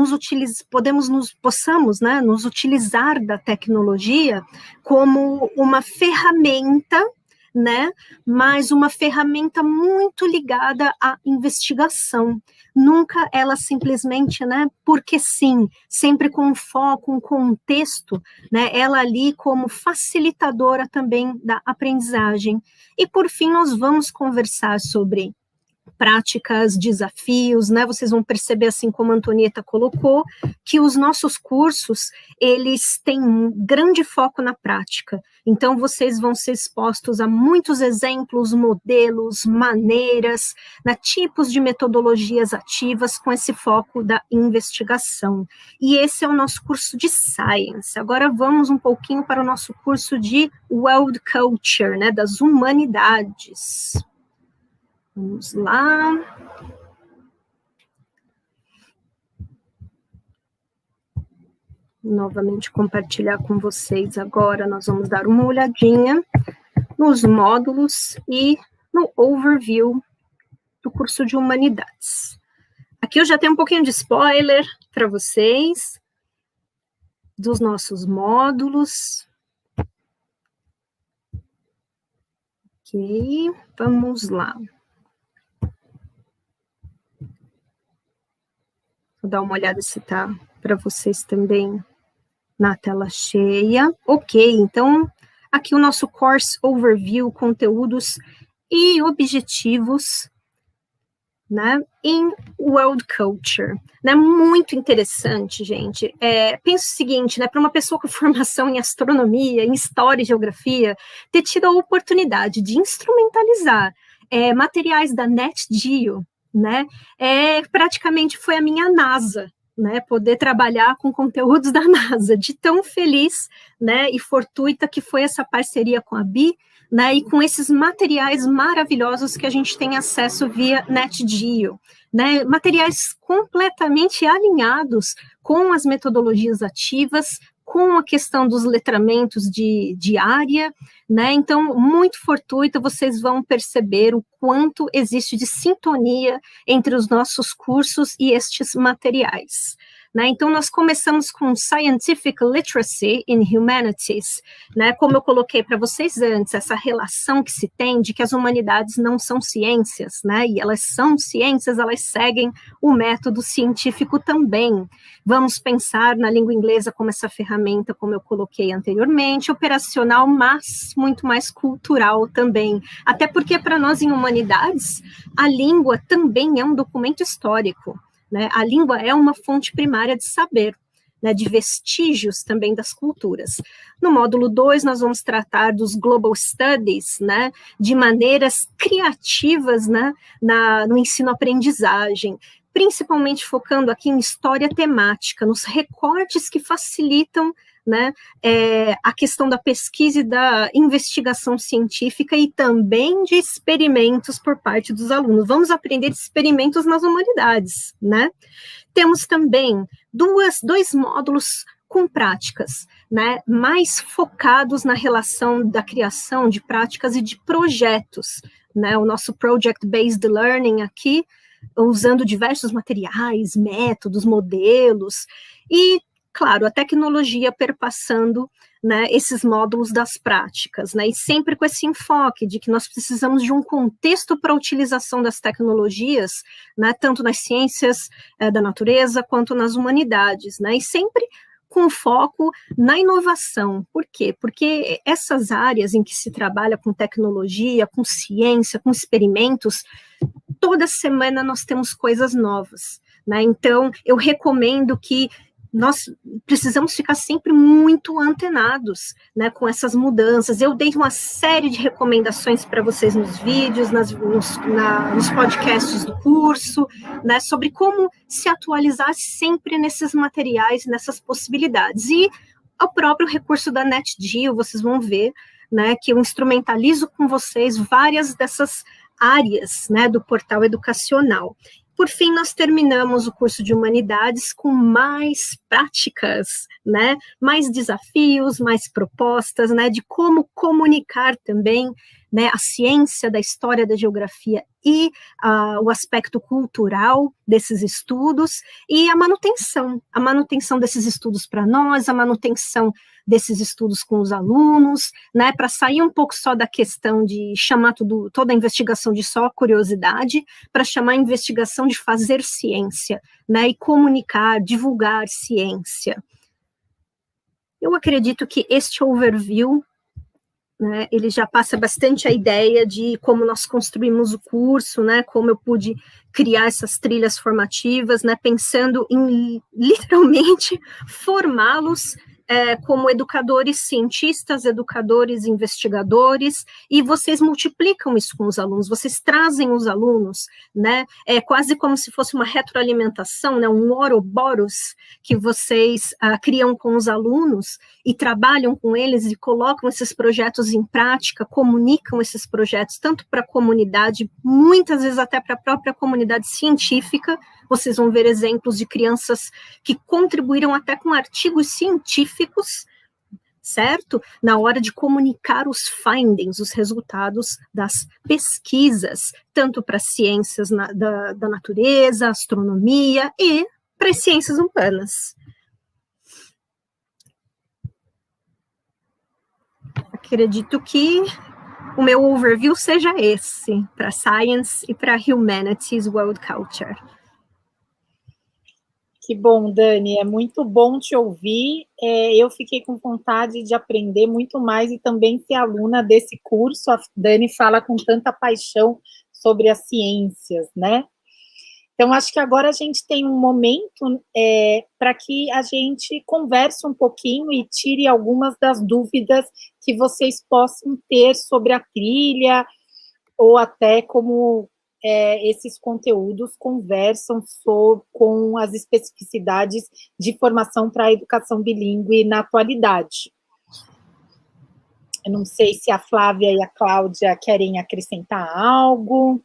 possamos, né, nos utilizar da tecnologia como uma ferramenta, né, mas uma ferramenta muito ligada à investigação. Nunca ela simplesmente, né, porque sim, sempre com um foco, um contexto, né, ela ali como facilitadora também da aprendizagem. E por fim, nós vamos conversar sobre práticas, desafios, né? Vocês vão perceber, assim como a Antonieta colocou, que os nossos cursos, eles têm um grande foco na prática. Então, vocês vão ser expostos a muitos exemplos, modelos, maneiras, né, tipos de metodologias ativas com esse foco da investigação. E esse é o nosso curso de Science. Agora, vamos um pouquinho para o nosso curso de World Culture, né, das humanidades. Vamos lá. Novamente compartilhar com vocês agora, nós vamos dar uma olhadinha nos módulos e no overview do curso de Humanidades. Aqui eu já tenho um pouquinho de spoiler para vocês dos nossos módulos. Ok, vamos lá. Vou dar uma olhada se está para vocês também na tela cheia. Ok, então, aqui o nosso Course Overview, conteúdos e objetivos, né, em World Culture. Né, muito interessante, gente. Penso o seguinte, né, para uma pessoa com formação em astronomia, em história e geografia, ter tido a oportunidade de instrumentalizar materiais da NetGeo, né, praticamente foi a minha NASA, né, poder trabalhar com conteúdos da NASA, de tão feliz, né, e fortuita que foi essa parceria com a Bi, né, e com esses materiais maravilhosos que a gente tem acesso via NetGeo, né, materiais completamente alinhados com as metodologias ativas, com a questão dos letramentos de área, né, então, muito fortuita, vocês vão perceber o quanto existe de sintonia entre os nossos cursos e estes materiais. Né, então, nós começamos com Scientific Literacy in Humanities, né, como eu coloquei para vocês antes, essa relação que se tem de que as humanidades não são ciências, né, e elas são ciências, elas seguem o método científico também. Vamos pensar na língua inglesa como essa ferramenta, como eu coloquei anteriormente, operacional, mas muito mais cultural também, até porque para nós em humanidades, a língua também é um documento histórico. Né, a língua é uma fonte primária de saber, né, de vestígios também das culturas. No módulo 2, nós vamos tratar dos Global Studies, né, de maneiras criativas, né, no ensino-aprendizagem, principalmente focando aqui em história temática, nos recortes que facilitam, né, a questão da pesquisa e da investigação científica e também de experimentos por parte dos alunos. Vamos aprender de experimentos nas humanidades, né? Temos também dois módulos com práticas, né, mais focados na relação da criação de práticas e de projetos, né? O nosso Project-Based Learning aqui, usando diversos materiais, métodos, modelos, e claro, a tecnologia perpassando, né, esses módulos das práticas, né, e sempre com esse enfoque de que nós precisamos de um contexto para a utilização das tecnologias, né, tanto nas ciências da natureza quanto nas humanidades, né, e sempre com foco na inovação. Por quê? Porque essas áreas em que se trabalha com tecnologia, com ciência, com experimentos, toda semana nós temos coisas novas, né, então eu recomendo que nós precisamos ficar sempre muito antenados, né, com essas mudanças. Eu dei uma série de recomendações para vocês nos vídeos, nos podcasts do curso, né, sobre como se atualizar sempre nesses materiais, nessas possibilidades. E o próprio recurso da NetGeo, vocês vão ver, né, que eu instrumentalizo com vocês várias dessas áreas, né, do portal educacional. Por fim, nós terminamos o curso de Humanidades com mais práticas, né, mais desafios, mais propostas, né, de como comunicar também, né, a ciência da história da geografia e o aspecto cultural desses estudos e a manutenção desses estudos para nós, a manutenção desses estudos com os alunos, né, para sair um pouco só da questão de chamar toda a investigação de só curiosidade, para chamar a investigação de fazer ciência, né, e comunicar, divulgar ciência. Eu acredito que este overview, né, ele já passa bastante a ideia de como nós construímos o curso, né, como eu pude criar essas trilhas formativas, né, pensando em, literalmente, formá-los como educadores cientistas, educadores investigadores, e vocês multiplicam isso com os alunos, vocês trazem os alunos, né, quase como se fosse uma retroalimentação, né, um Ouroboros que vocês criam com os alunos e trabalham com eles e colocam esses projetos em prática, comunicam esses projetos tanto para a comunidade, muitas vezes até para a própria comunidade científica. Vocês vão ver exemplos de crianças que contribuíram até com artigos científicos, certo? Na hora de comunicar os findings, os resultados das pesquisas, tanto para ciências da natureza, astronomia e para as ciências humanas. Acredito que o meu overview seja esse, para Science e para Humanities World Culture. Que bom, Dani, é muito bom te ouvir. Eu fiquei com vontade de aprender muito mais e também ser aluna desse curso. A Dani fala com tanta paixão sobre as ciências, né? Então, acho que agora a gente tem um momento para que a gente converse um pouquinho e tire algumas das dúvidas que vocês possam ter sobre a trilha ou até como esses conteúdos conversam com as especificidades de formação para a educação bilíngue na atualidade. Eu não sei se a Flávia e a Cláudia querem acrescentar algo.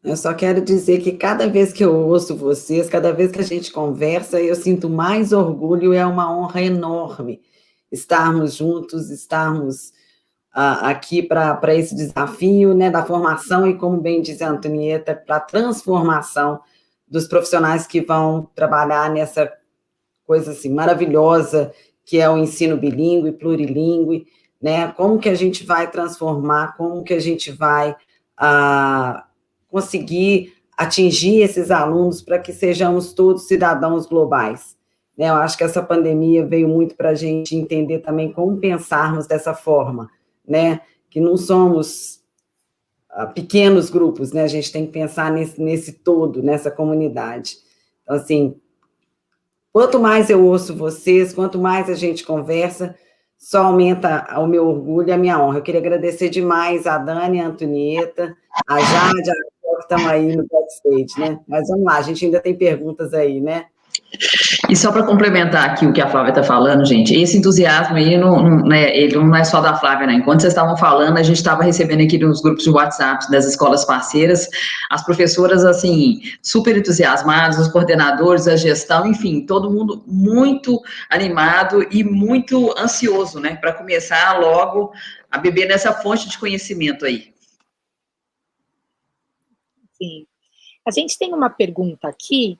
Eu só quero dizer que cada vez que eu ouço vocês, cada vez que a gente conversa, eu sinto mais orgulho e é uma honra enorme estarmos juntos, estarmos aqui para esse desafio, né, da formação e, como bem diz a Antonieta, para a transformação dos profissionais que vão trabalhar nessa coisa assim, maravilhosa que é o ensino bilíngue, plurilíngue, né? Como que a gente vai transformar, como que a gente vai conseguir atingir esses alunos para que sejamos todos cidadãos globais. Né? Eu acho que essa pandemia veio muito para a gente entender também como pensarmos dessa forma, né? Que não somos pequenos grupos, né? A gente tem que pensar nesse todo, nessa comunidade. Então, assim, quanto mais eu ouço vocês, quanto mais a gente conversa, só aumenta o meu orgulho e a minha honra. Eu queria agradecer demais a Dani, a Antonieta, a Jade, que estão aí no backstage, né? Mas vamos lá, a gente ainda tem perguntas aí, né? E só para complementar aqui o que a Flávia está falando, gente, esse entusiasmo aí ele não é só da Flávia, né? Enquanto vocês estavam falando, a gente estava recebendo aqui nos grupos de WhatsApp das escolas parceiras, as professoras, assim, super entusiasmadas, os coordenadores, a gestão, enfim, todo mundo muito animado e muito ansioso, né? Para começar logo a beber nessa fonte de conhecimento aí. Sim. A gente tem uma pergunta aqui,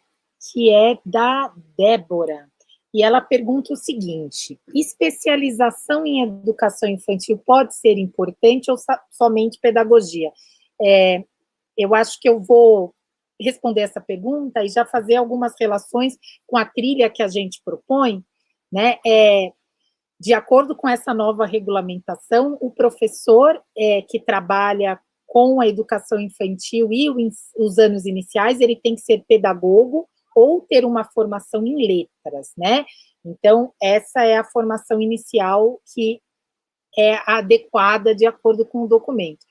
que é da Débora, e ela pergunta o seguinte: especialização em educação infantil pode ser importante ou somente pedagogia? Eu acho que eu vou responder essa pergunta e já fazer algumas relações com a trilha que a gente propõe, né? De acordo com essa nova regulamentação, o professor que trabalha com a educação infantil e os anos iniciais, ele tem que ser pedagogo ou ter uma formação em letras, né? Então, essa é a formação inicial que é adequada de acordo com o documento.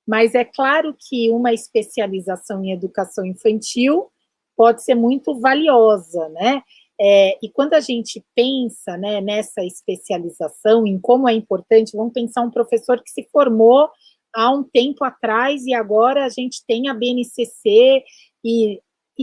Mas é claro que uma especialização em educação infantil pode ser muito valiosa, né? E quando a gente pensa, né, nessa especialização, em como é importante, vamos pensar um professor que se formou há um tempo atrás e agora a gente tem a BNCC e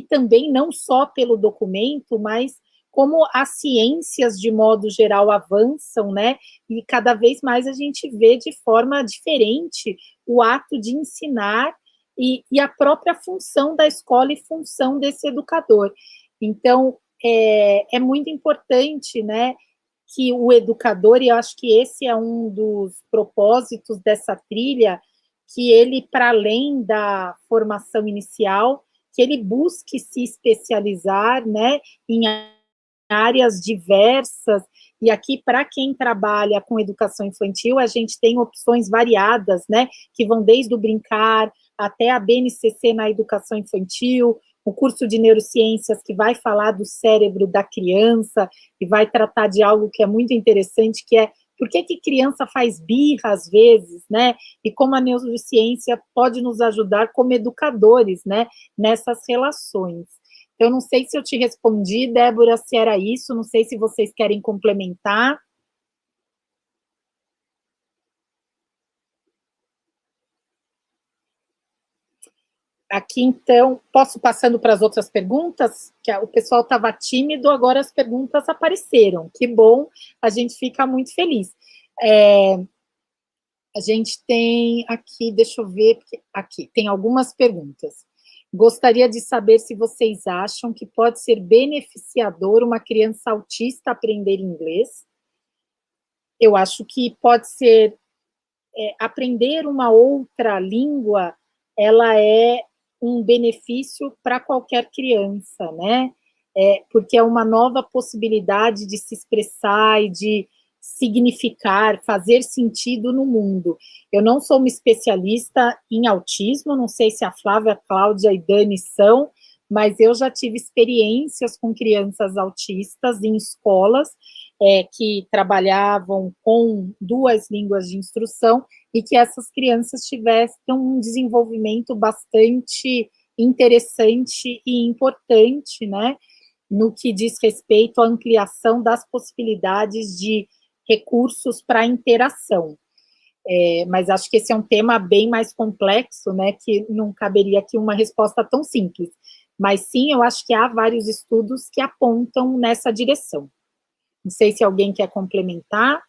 também não só pelo documento, mas como as ciências, de modo geral, avançam, né, e cada vez mais a gente vê de forma diferente o ato de ensinar e a própria função da escola e função desse educador. Então, é muito importante, né, que o educador, e eu acho que esse é um dos propósitos dessa trilha, que ele, para além da formação inicial, que ele busque se especializar, né, em áreas diversas, e aqui, para quem trabalha com educação infantil, a gente tem opções variadas, né, que vão desde o brincar até a BNCC na educação infantil, o curso de neurociências que vai falar do cérebro da criança e vai tratar de algo que é muito interessante, que é por que criança faz birra às vezes, né, e como a neurociência pode nos ajudar como educadores, né, nessas relações. Eu não sei se eu te respondi, Débora, se era isso, não sei se vocês querem complementar. Aqui, então, posso passando para as outras perguntas? Que o pessoal estava tímido, agora as perguntas apareceram. Que bom, a gente fica muito feliz. A gente tem aqui, deixa eu ver, aqui, tem algumas perguntas. Gostaria de saber se vocês acham que pode ser beneficiador uma criança autista aprender inglês. Eu acho que pode ser, aprender uma outra língua, ela é um benefício para qualquer criança, né? Porque é uma nova possibilidade de se expressar e de significar, fazer sentido no mundo. Eu não sou uma especialista em autismo, não sei se a Flávia, a Cláudia e Dani são, mas eu já tive experiências com crianças autistas em escolas que trabalhavam com 2 línguas de instrução e que essas crianças tivessem um desenvolvimento bastante interessante e importante, né, no que diz respeito à ampliação das possibilidades de recursos para interação. Mas acho que esse é um tema bem mais complexo, né, que não caberia aqui uma resposta tão simples. Mas sim, eu acho que há vários estudos que apontam nessa direção. Não sei se alguém quer complementar.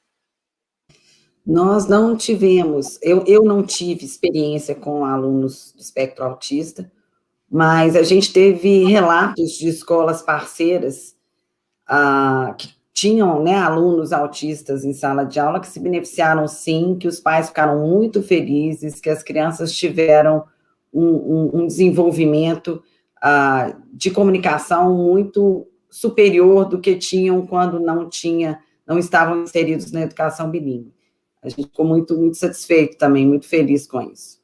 Nós não tivemos, eu não tive experiência com alunos do espectro autista, mas a gente teve relatos de escolas parceiras que tinham, né, alunos autistas em sala de aula que se beneficiaram sim, que os pais ficaram muito felizes, que as crianças tiveram um desenvolvimento de comunicação muito superior do que tinham quando não estavam inseridos na educação bilíngue. A gente ficou muito, muito satisfeito também, muito feliz com isso.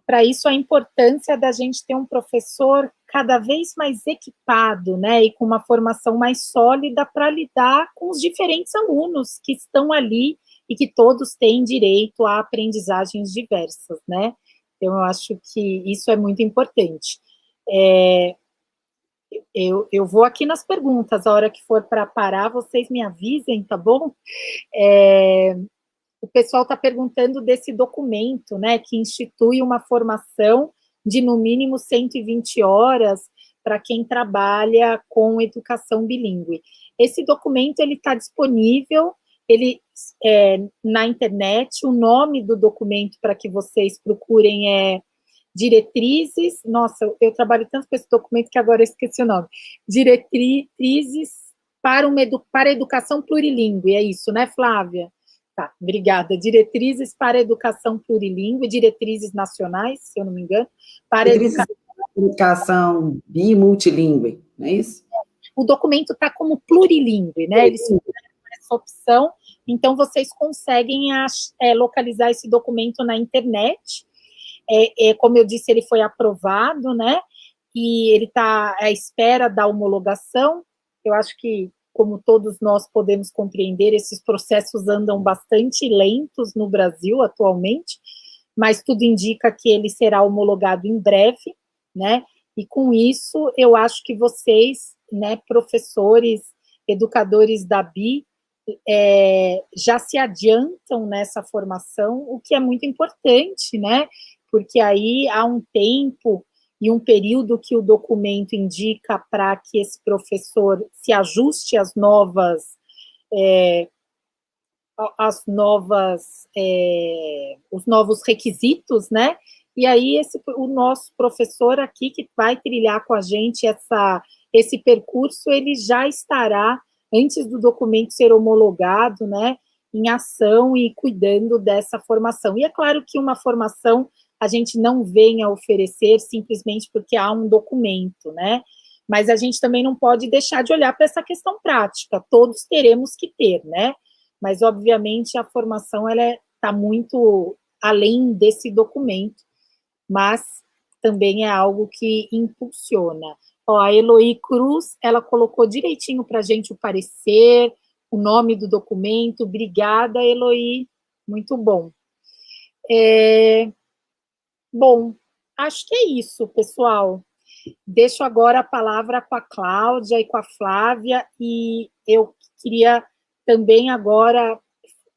Para isso, a importância da gente ter um professor cada vez mais equipado, né, e com uma formação mais sólida para lidar com os diferentes alunos que estão ali e que todos têm direito a aprendizagens diversas, né? Então, eu acho que isso é muito importante. Eu vou aqui nas perguntas, a hora que for para parar, vocês me avisem, tá bom? O pessoal está perguntando desse documento, né, que institui uma formação de, no mínimo, 120 horas para quem trabalha com educação bilíngue. Esse documento, ele está disponível, na internet, o nome do documento para que vocês procurem é Diretrizes, nossa, eu trabalho tanto com esse documento que agora eu esqueci o nome, Diretrizes para a Educação Plurilingüe, é isso, né, Flávia? Tá, obrigada. Diretrizes para a Educação Plurilingüe, diretrizes nacionais, se eu não me engano, para a educação bimultilingüe, não é isso? O documento está como plurilingüe, né? Eles fizeram essa opção, então vocês conseguem localizar esse documento na internet. Como eu disse, ele foi aprovado, né? e ele está à espera da homologação. Eu acho que, como todos nós podemos compreender, esses processos andam bastante lentos no Brasil atualmente, mas tudo indica que ele será homologado em breve, né? E com isso, eu acho que vocês, né, professores, educadores da BI, já se adiantam nessa formação, o que é muito importante, né? Porque aí há um tempo e um período que o documento indica para que esse professor se ajuste às os novos requisitos, né? E aí o nosso professor aqui, que vai trilhar com a gente esse percurso, ele já estará, antes do documento ser homologado, né, em ação e cuidando dessa formação. E é claro que uma formação a gente não vem a oferecer simplesmente porque há um documento, né? Mas a gente também não pode deixar de olhar para essa questão prática. Todos teremos que ter, né? Mas, obviamente, a formação está muito além desse documento, mas também é algo que impulsiona. Ó, a Eloy Cruz, ela colocou direitinho para a gente o parecer, o nome do documento. Obrigada, Eloy. Muito bom. Bom, acho que é isso, pessoal. Deixo agora a palavra com a Cláudia e com a Flávia, e eu queria também agora,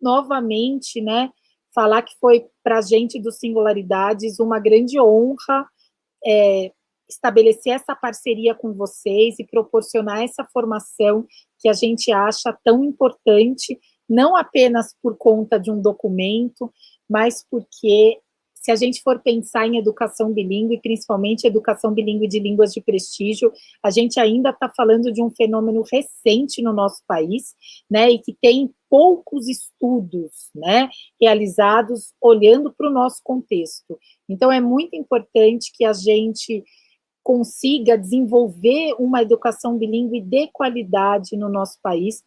novamente, né, falar que foi para a gente do Singularidades uma grande honra estabelecer essa parceria com vocês e proporcionar essa formação que a gente acha tão importante, não apenas por conta de um documento, mas porque, se a gente for pensar em educação bilíngue, principalmente educação bilíngue de línguas de prestígio, a gente ainda está falando de um fenômeno recente no nosso país, né, e que tem poucos estudos, né, realizados olhando para o nosso contexto. Então, é muito importante que a gente consiga desenvolver uma educação bilíngue de qualidade no nosso país,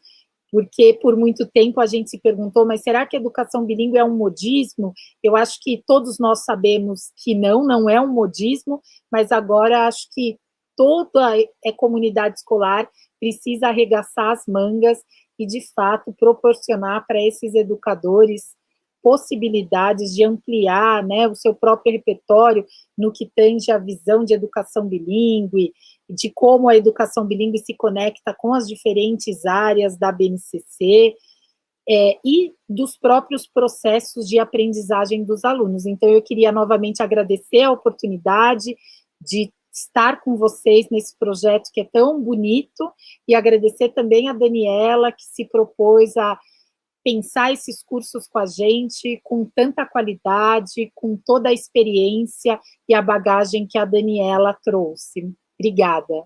porque por muito tempo a gente se perguntou, mas será que a educação bilíngue é um modismo? Eu acho que todos nós sabemos que não é um modismo, mas agora acho que toda a comunidade escolar precisa arregaçar as mangas e, de fato, proporcionar para esses educadores possibilidades de ampliar, né, o seu próprio repertório no que tange a visão de educação bilíngue, de como a educação bilíngue se conecta com as diferentes áreas da BNCC, e dos próprios processos de aprendizagem dos alunos. Então, eu queria novamente agradecer a oportunidade de estar com vocês nesse projeto que é tão bonito, e agradecer também a Daniela, que se propôs a pensar esses cursos com a gente, com tanta qualidade, com toda a experiência e a bagagem que a Daniela trouxe. Obrigada.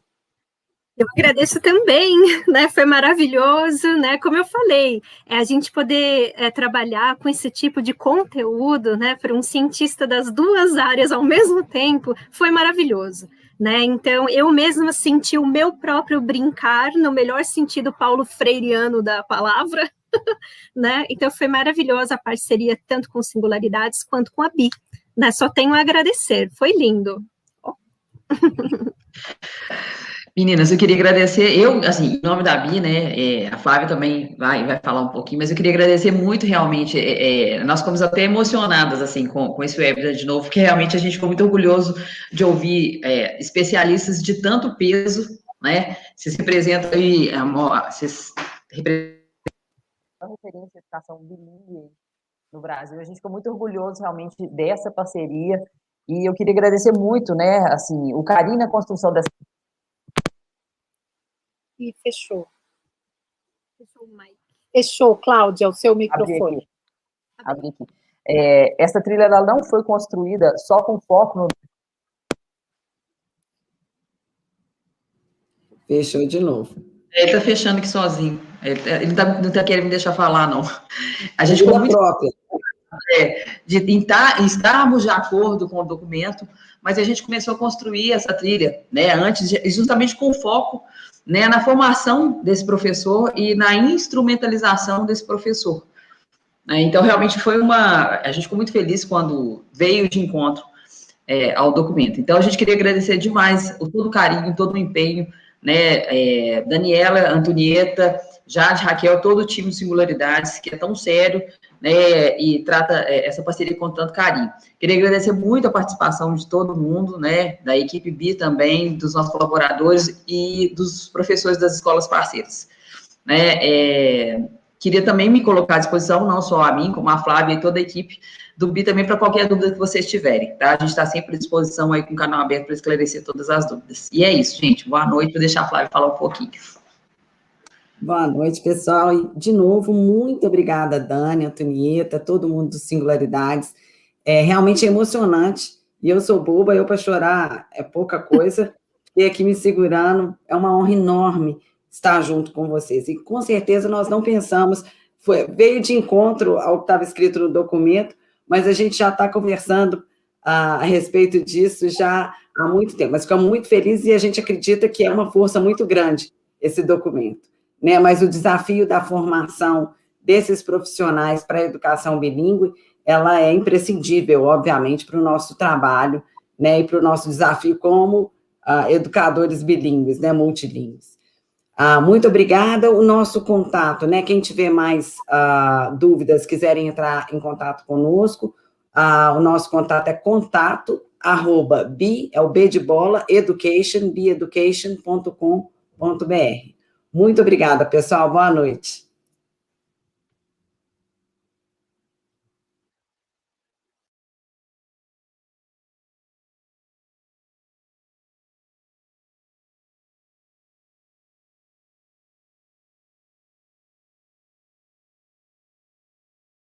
Eu agradeço também, né? Foi maravilhoso, né? Como eu falei, a gente poder trabalhar com esse tipo de conteúdo, né? Para um cientista das duas áreas ao mesmo tempo, foi maravilhoso, né? Então, eu mesma senti o meu próprio brincar, no melhor sentido paulo freireano da palavra, né? Então, foi maravilhosa a parceria, tanto com Singularidades quanto com a BI, né? Só tenho a agradecer, foi lindo. Meninas, eu queria agradecer, assim, em nome da BI, né, a Flávia também vai falar um pouquinho, mas eu queria agradecer muito, realmente, nós ficamos até emocionadas, assim, com esse webinar de novo, porque realmente a gente ficou muito orgulhoso de ouvir especialistas de tanto peso, né, vocês representam aí, vocês representam a referência de educação bilíngue no Brasil, a gente ficou muito orgulhoso, realmente, dessa parceria, e eu queria agradecer muito, né, assim, o carinho na construção dessa. E fechou. Fechou o mic. Fechou, Cláudia, o seu microfone. Abri aqui. Essa trilha ela não foi construída só com foco no... Fechou de novo. Ele está fechando aqui sozinho. Ele não está querendo me deixar falar, não. A gente ficou muito... própria. De estarmos de acordo com o documento, mas a gente começou a construir essa trilha, né, antes, justamente com foco, né, na formação desse professor e na instrumentalização desse professor. Então, realmente, a gente ficou muito feliz quando veio de encontro ao documento. Então, a gente queria agradecer demais todo o carinho, todo o empenho, né, Daniela, Antonieta, Jade, Raquel, todo o time de Singularidades, que é tão sério, né, e trata essa parceria com tanto carinho. Queria agradecer muito a participação de todo mundo, né, da equipe BI também, dos nossos colaboradores e dos professores das escolas parceiras, né. Queria também me colocar à disposição, não só a mim, como a Flávia e toda a equipe do BI também, para qualquer dúvida que vocês tiverem, tá? A gente está sempre à disposição aí com o canal aberto para esclarecer todas as dúvidas. E é isso, gente. Boa noite, vou deixar a Flávia falar um pouquinho. Boa noite, pessoal. E, de novo, muito obrigada, Dani, Antonieta, todo mundo do Singularidades. É realmente emocionante. E eu sou boba, eu para chorar é pouca coisa. E aqui me segurando, é uma honra enorme estar junto com vocês. E, com certeza, nós não pensamos, veio de encontro ao que estava escrito no documento, mas a gente já está conversando a respeito disso já há muito tempo. Mas ficamos muito felizes e a gente acredita que é uma força muito grande esse documento, né? Mas o desafio da formação desses profissionais para a educação bilíngue, ela é imprescindível, obviamente, para o nosso trabalho, né? E para o nosso desafio como educadores bilíngues, né? Multilíngues. Muito obrigada. O nosso contato, né? Quem tiver mais dúvidas, quiserem entrar em contato conosco, o nosso contato é contato@bi, é o B de bola, education, bieducation.com.br. Muito obrigada, pessoal. Boa noite.